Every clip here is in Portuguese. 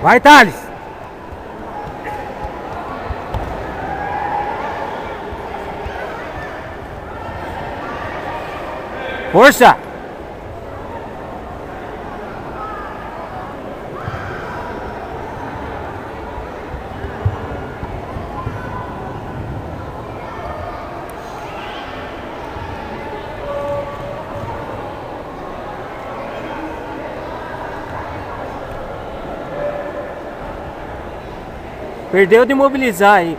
Vai, Thales. Força. Perdeu de mobilizar aí.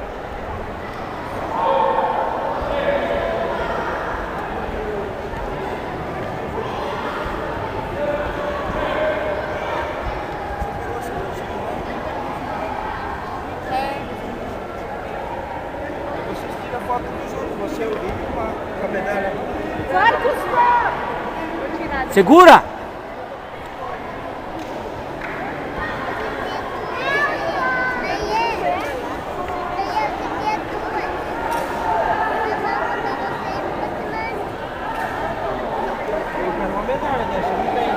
Vocês tiram foto dos outros, você e o Lívio com a medalha. Claro que eu vou tirar. Segura! Eu quero uma medalha dessa, não tem.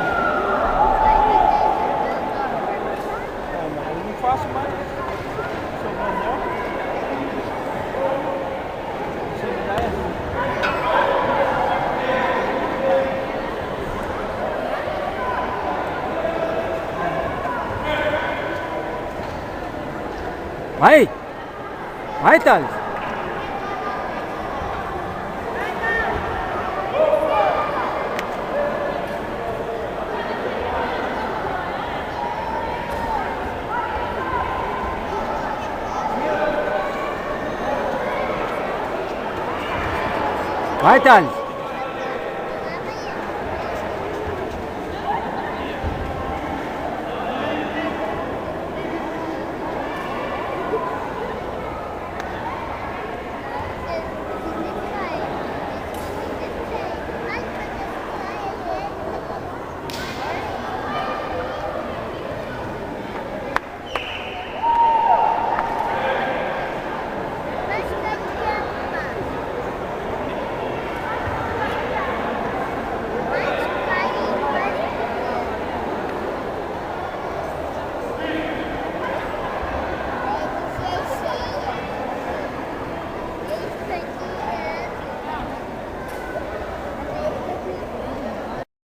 Mas eu não faço mais. Sou bom, você me dá essa? Vai! Vai, Thales! Vai, Thales!